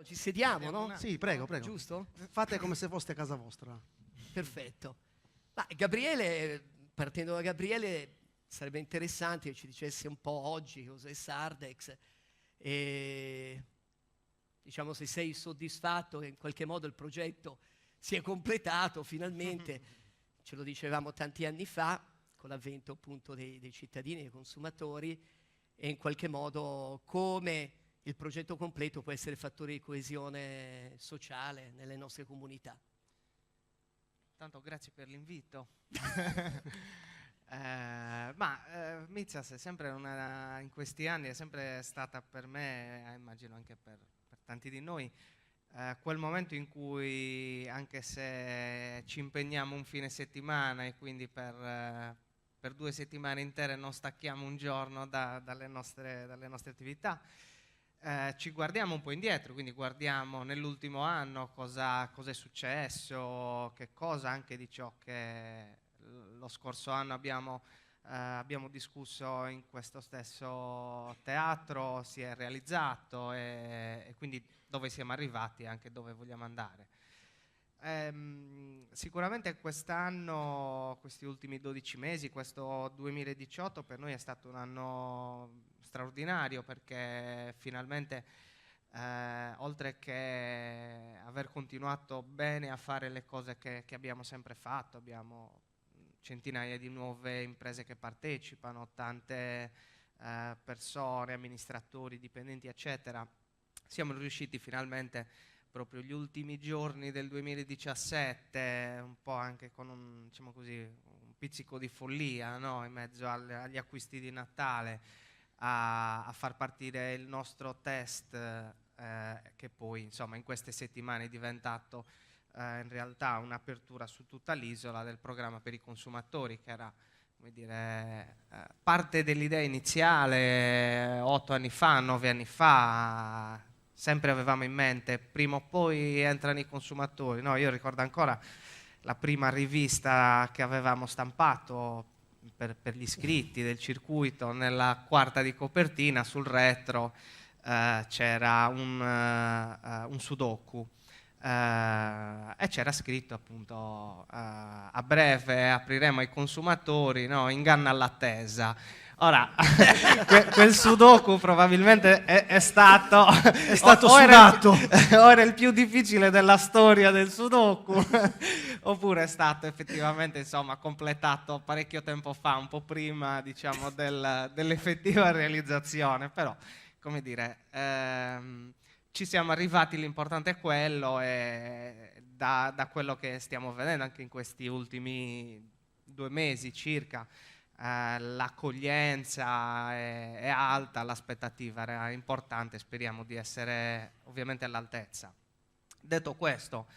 Ci sediamo, no? Sì, prego, prego. Giusto? Fate come se foste a casa vostra. Perfetto. Ma Gabriele, partendo da Gabriele, sarebbe interessante che ci dicesse un po' oggi cos'è Sardex e diciamo se sei soddisfatto che in qualche modo il progetto si è completato finalmente, ce lo dicevamo tanti anni fa, con l'avvento appunto dei cittadini, dei consumatori, e in qualche modo come il progetto completo può essere fattore di coesione sociale nelle nostre comunità. Tanto grazie per l'invito. Mizias è sempre in questi anni è sempre stata per me, immagino anche per tanti di noi, quel momento in cui, anche se ci impegniamo un fine settimana e quindi per 2 settimane intere non stacchiamo un giorno dalle nostre attività, ci guardiamo un po' indietro, quindi guardiamo nell'ultimo anno cosa è successo, che cosa anche di ciò che lo scorso anno abbiamo discusso in questo stesso teatro si è realizzato e quindi dove siamo arrivati e anche dove vogliamo andare. Sicuramente quest'anno, questi ultimi 12 mesi, questo 2018 per noi è stato un anno straordinario perché finalmente oltre che aver continuato bene a fare le cose che abbiamo sempre fatto, abbiamo centinaia di nuove imprese che partecipano, tante persone, amministratori, dipendenti eccetera, siamo riusciti finalmente proprio gli ultimi giorni del 2017, un po' anche con un pizzico di follia, no? In mezzo agli acquisti di Natale, a far partire il nostro test che poi insomma in queste settimane è diventato in realtà un'apertura su tutta l'isola del programma per i consumatori, che era, come dire, parte dell'idea iniziale 8 anni fa, 9 anni fa. Sempre avevamo in mente prima o poi entrano i consumatori, no? Io ricordo ancora la prima rivista che avevamo stampato per gli iscritti del circuito, nella quarta di copertina sul retro c'era un sudoku e c'era scritto appunto a breve apriremo ai consumatori, no? Inganna all'attesa. Ora, quel sudoku probabilmente è stato sudato. O era il più difficile della storia del sudoku, oppure è stato effettivamente insomma completato parecchio tempo fa, un po' prima diciamo dell'effettiva realizzazione, però come dire, ci siamo arrivati, l'importante è quello e da quello che stiamo vedendo anche in questi ultimi 2 mesi circa, l'accoglienza è alta, l'aspettativa era importante, speriamo di essere ovviamente all'altezza. Detto questo,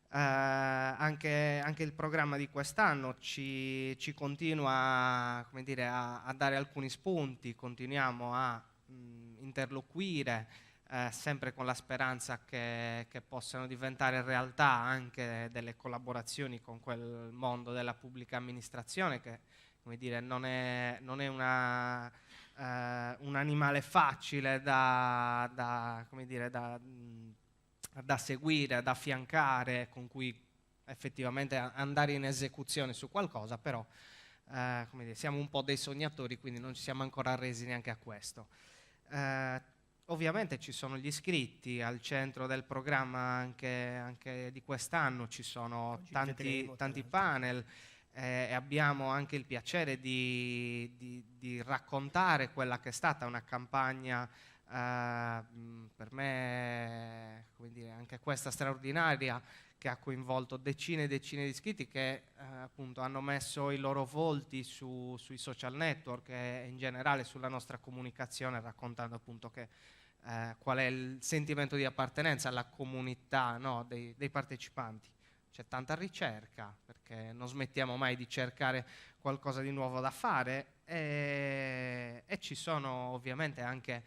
anche il programma di quest'anno ci continua, come dire, a dare alcuni spunti, continuiamo a interloquire sempre con la speranza che possano diventare realtà anche delle collaborazioni con quel mondo della pubblica amministrazione che, come dire, non è un animale facile da seguire, da affiancare, con cui effettivamente andare in esecuzione su qualcosa, però come dire, siamo un po' dei sognatori, quindi non ci siamo ancora arresi neanche a questo. Ovviamente ci sono gli iscritti al centro del programma anche di quest'anno, ci sono tanti panel e abbiamo anche il piacere di raccontare quella che è stata una campagna per me, come dire, anche questa straordinaria, che ha coinvolto decine e decine di iscritti che appunto hanno messo i loro volti sui social network e in generale sulla nostra comunicazione, raccontando appunto qual è il sentimento di appartenenza alla comunità, no, dei partecipanti. C'è tanta ricerca perché non smettiamo mai di cercare qualcosa di nuovo da fare e ci sono ovviamente anche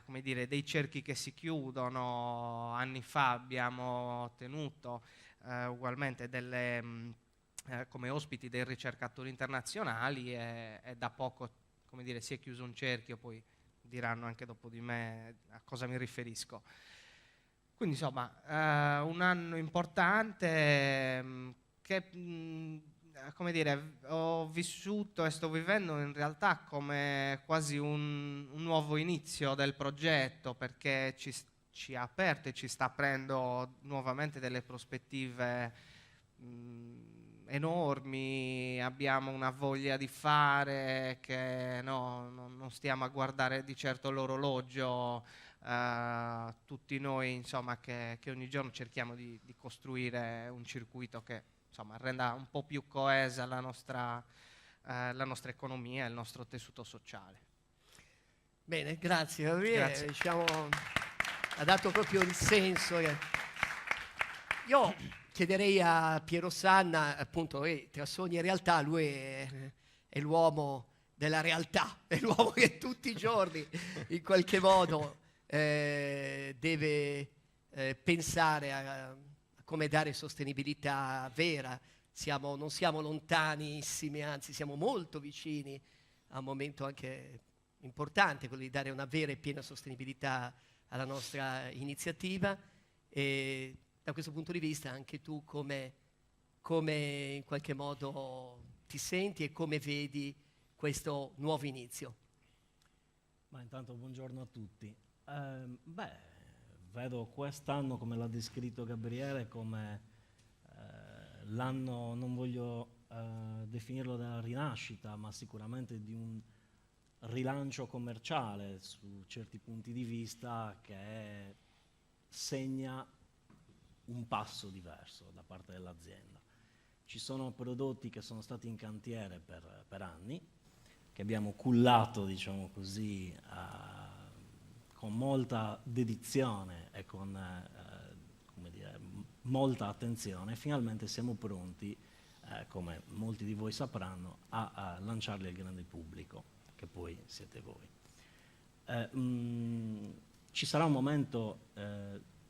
come dire, dei cerchi che si chiudono. Anni fa abbiamo tenuto ugualmente come ospiti dei ricercatori internazionali e da poco, come dire, si è chiuso un cerchio, poi diranno anche dopo di me a cosa mi riferisco. Quindi insomma un anno importante che come dire, ho vissuto e sto vivendo in realtà come quasi un nuovo inizio del progetto, perché ci ha aperto e ci sta aprendo nuovamente delle prospettive enormi. Abbiamo una voglia di fare che non stiamo a guardare di certo l'orologio, tutti noi insomma che ogni giorno cerchiamo di costruire un circuito che insomma renda un po' più coesa la nostra economia e il nostro tessuto sociale. Bene, grazie Gabriele. Grazie. Diciamo, ha dato proprio il senso. Io chiederei a Piero Sanna, appunto, tra sogni e realtà, lui è l'uomo della realtà, è l'uomo che tutti i giorni in qualche modo deve pensare a come dare sostenibilità vera. Non siamo lontanissimi, anzi siamo molto vicini a un momento anche importante, quello di dare una vera e piena sostenibilità alla nostra iniziativa, e da questo punto di vista anche tu come in qualche modo ti senti e come vedi questo nuovo inizio? Ma intanto buongiorno a tutti. Vedo quest'anno, come l'ha descritto Gabriele, come l'anno, non voglio definirlo della rinascita, ma sicuramente di un rilancio commerciale su certi punti di vista che segna un passo diverso da parte dell'azienda. Ci sono prodotti che sono stati in cantiere per anni, che abbiamo cullato, diciamo così, con molta dedizione e con come dire, molta attenzione. Finalmente siamo pronti, come molti di voi sapranno, a lanciarli al grande pubblico, che poi siete voi. Ci sarà un momento,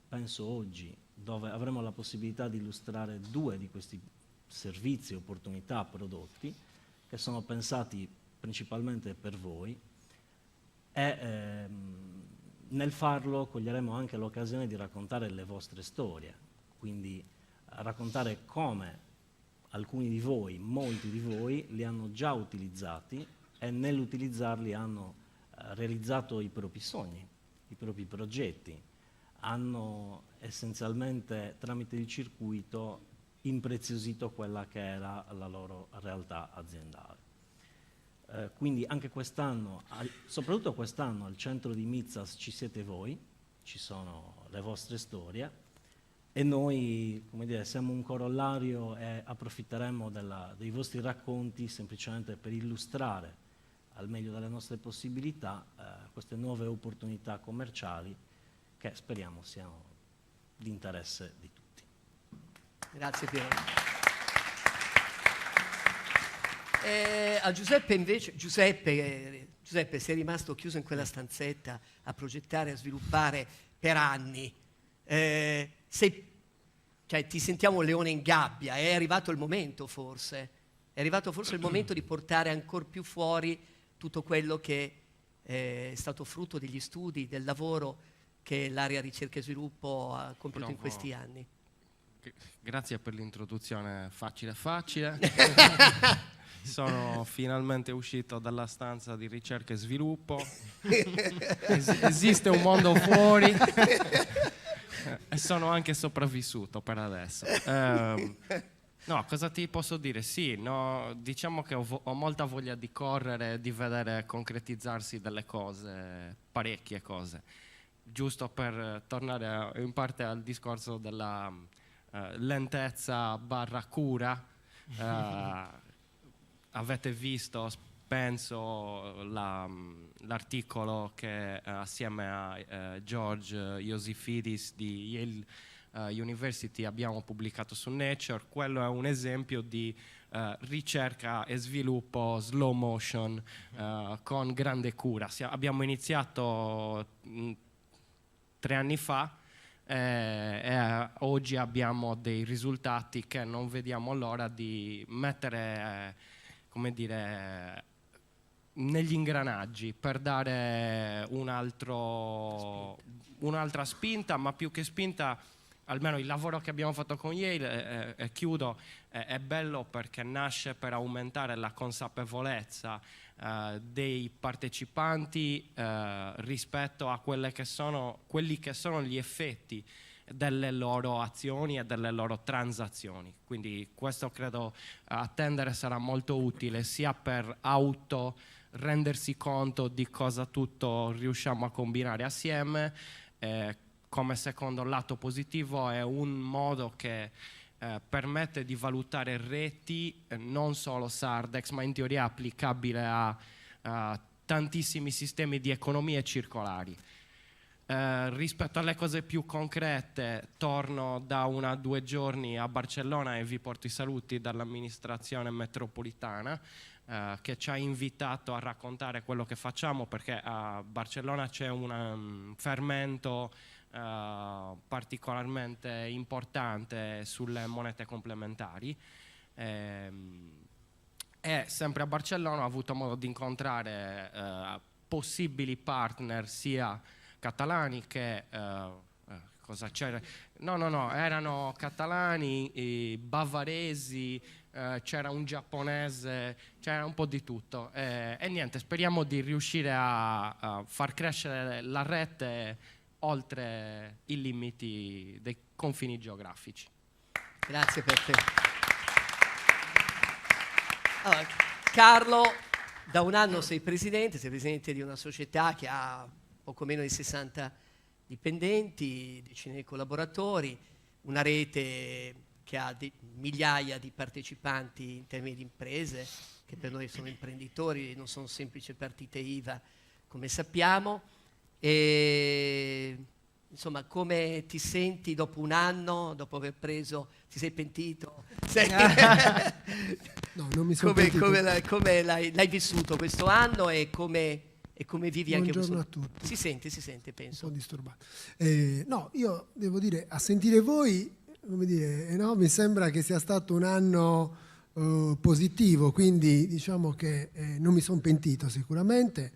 penso oggi, dove avremo la possibilità di illustrare 2 di questi servizi, opportunità, prodotti, che sono pensati principalmente per voi, e nel farlo coglieremo anche l'occasione di raccontare le vostre storie, quindi raccontare come alcuni di voi, molti di voi, li hanno già utilizzati e nell'utilizzarli hanno realizzato i propri sogni, i propri progetti, hanno essenzialmente tramite il circuito impreziosito quella che era la loro realtà aziendale. Quindi anche quest'anno, soprattutto quest'anno, al centro di Mitsas ci siete voi, ci sono le vostre storie e noi, come dire, siamo un corollario e approfitteremo dei vostri racconti semplicemente per illustrare al meglio delle nostre possibilità queste nuove opportunità commerciali che speriamo siano di interesse di tutti. Grazie Piero. A Giuseppe invece, Giuseppe, sei rimasto chiuso in quella stanzetta a progettare, a sviluppare per anni. Ti sentiamo un leone in gabbia, è arrivato il momento forse. È arrivato forse il momento di portare ancora più fuori tutto quello che è stato frutto degli studi, del lavoro che l'area ricerca e sviluppo ha compiuto in questi anni. Grazie per l'introduzione facile. Sono finalmente uscito dalla stanza di ricerca e sviluppo. Esiste un mondo fuori e sono anche sopravvissuto per adesso. No, cosa ti posso dire? Sì, no, diciamo che ho molta voglia di correre, di vedere concretizzarsi delle cose, parecchie cose. Giusto per tornare in parte al discorso della lentezza / cura. Avete visto, penso, l'articolo che assieme a George Iosifidis di Yale University abbiamo pubblicato su Nature. Quello è un esempio di ricerca e sviluppo slow motion con grande cura. Abbiamo iniziato 3 anni fa e oggi abbiamo dei risultati che non vediamo l'ora di mettere come dire, negli ingranaggi per dare un altro un'altra spinta, ma più che spinta, almeno il lavoro che abbiamo fatto con Yale, chiudo, è bello perché nasce per aumentare la consapevolezza dei partecipanti rispetto a quelli che sono gli effetti delle loro azioni e delle loro transazioni. Quindi questo credo attendere sarà molto utile sia per rendersi conto di cosa tutto riusciamo a combinare assieme, come secondo lato positivo è un modo che permette di valutare reti, non solo Sardex, ma in teoria applicabile a tantissimi sistemi di economie circolari. Rispetto alle cose più concrete, torno da 1 a 2 giorni a Barcellona e vi porto i saluti dall'amministrazione metropolitana che ci ha invitato a raccontare quello che facciamo, perché a Barcellona c'è un fermento particolarmente importante sulle monete complementari. E sempre a Barcellona ho avuto modo di incontrare possibili partner sia catalani che cosa c'era? No, erano catalani, bavaresi, c'era un giapponese, c'era un po' di tutto e niente, speriamo di riuscire a far crescere la rete oltre i limiti dei confini geografici. Grazie per te. Allora, Carlo, da 1 anno sei presidente di una società che ha poco meno di 60 dipendenti, decine di collaboratori, una rete che ha migliaia di partecipanti in termini di imprese, che per noi sono imprenditori, non sono semplici partite IVA, come sappiamo. E insomma, come ti senti dopo 1 anno, dopo aver preso, ti sei pentito? No, non mi sono pentito. Come l'hai vissuto questo anno e come vivi anche questo? Buongiorno a tutti. Si sente, penso. Un po' disturbato. No, io devo dire, a sentire voi, come dire, no, mi sembra che sia stato un anno positivo, quindi diciamo che non mi sono pentito sicuramente.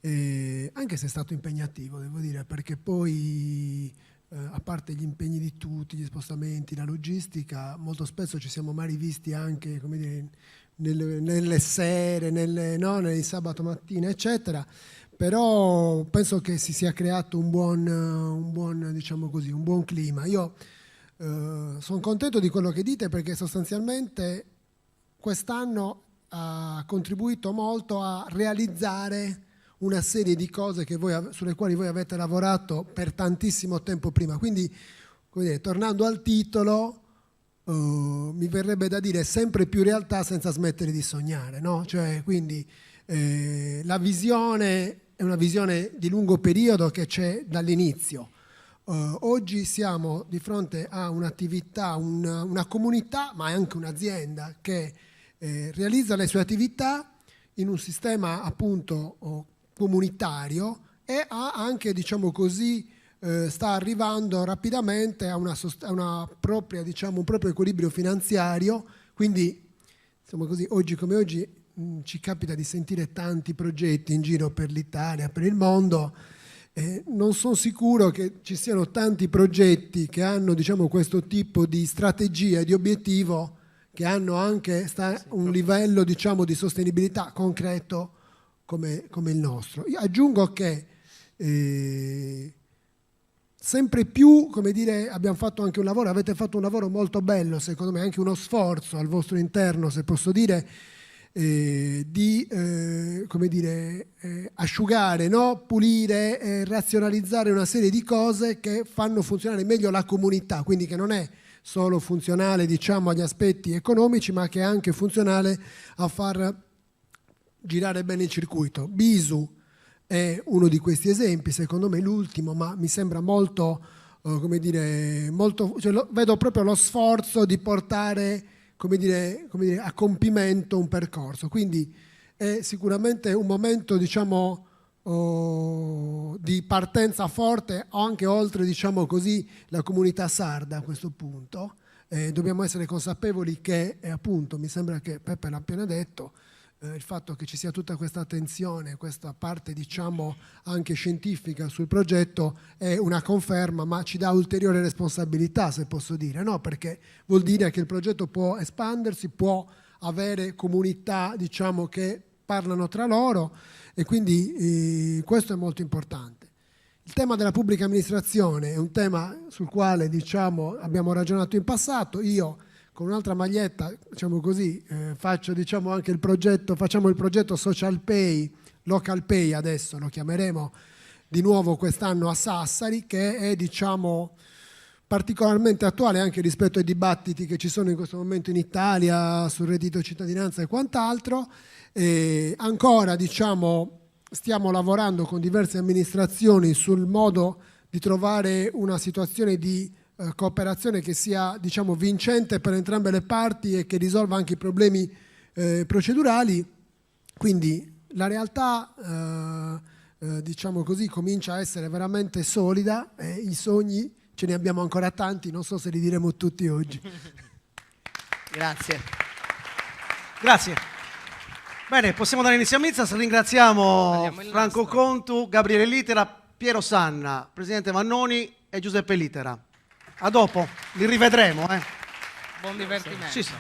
Anche se è stato impegnativo, devo dire, perché poi a parte gli impegni di tutti, gli spostamenti, la logistica, molto spesso ci siamo mai rivisti anche, come dire, nelle sere, nei sabato mattina, eccetera. Però penso che si sia creato un buon diciamo così, un buon clima. Io sono contento di quello che dite, perché sostanzialmente quest'anno ha contribuito molto a realizzare una serie di cose sulle quali voi avete lavorato per tantissimo tempo prima. Quindi, come dire, tornando al titolo, mi verrebbe da dire sempre più realtà senza smettere di sognare, no? Cioè, quindi la visione è una visione di lungo periodo che c'è dall'inizio. Oggi siamo di fronte a un'attività, una comunità, ma anche un'azienda che realizza le sue attività in un sistema appunto comunitario e ha anche, diciamo così, sta arrivando rapidamente a una propria, diciamo, un proprio equilibrio finanziario. Quindi, insomma, così, oggi come oggi ci capita di sentire tanti progetti in giro per l'Italia, per il mondo. Non sono sicuro che ci siano tanti progetti che hanno, diciamo, questo tipo di strategia e di obiettivo, che hanno anche un livello, diciamo, di sostenibilità concreto come il nostro. Io aggiungo che sempre più, come dire, abbiamo fatto anche avete fatto un lavoro molto bello, secondo me, anche uno sforzo al vostro interno, se posso dire, di come dire, asciugare, no? Pulire, razionalizzare una serie di cose che fanno funzionare meglio la comunità, quindi che non è solo funzionale, diciamo, agli aspetti economici, ma che è anche funzionale a far girare bene il circuito. Bisu è uno di questi esempi, secondo me l'ultimo, ma mi sembra molto, come dire, vedo proprio lo sforzo di portare, come dire, a compimento un percorso. Quindi è sicuramente un momento, diciamo, di partenza forte, anche oltre, diciamo così, la comunità sarda a questo punto. Dobbiamo essere consapevoli che, appunto, mi sembra che Peppe l'ha appena detto, il fatto che ci sia tutta questa attenzione, questa parte diciamo anche scientifica sul progetto è una conferma, ma ci dà ulteriore responsabilità, se posso dire, no? Perché vuol dire che il progetto può espandersi, può avere comunità diciamo che parlano tra loro, e quindi questo è molto importante. Il tema della pubblica amministrazione è un tema sul quale diciamo abbiamo ragionato in passato. Io con un'altra maglietta, diciamo così, faccio diciamo anche il progetto, facciamo il progetto Social Pay, Local Pay adesso lo chiameremo di nuovo quest'anno a Sassari, che è diciamo particolarmente attuale anche rispetto ai dibattiti che ci sono in questo momento in Italia sul reddito cittadinanza e quant'altro. Ancora diciamo stiamo lavorando con diverse amministrazioni sul modo di trovare una situazione di cooperazione che sia diciamo vincente per entrambe le parti e che risolva anche i problemi procedurali. Quindi la realtà diciamo così comincia a essere veramente solida, e i sogni ce ne abbiamo ancora tanti, non so se li diremo tutti oggi. Grazie. Grazie. Bene, possiamo dare inizio a Mizas. Ringraziamo Tagliamo il Franco nastro. Contu, Gabriele Litera, Piero Sanna, Presidente Vannoni e Giuseppe Litera. A dopo, li rivedremo. Buon divertimento. Sì, sì.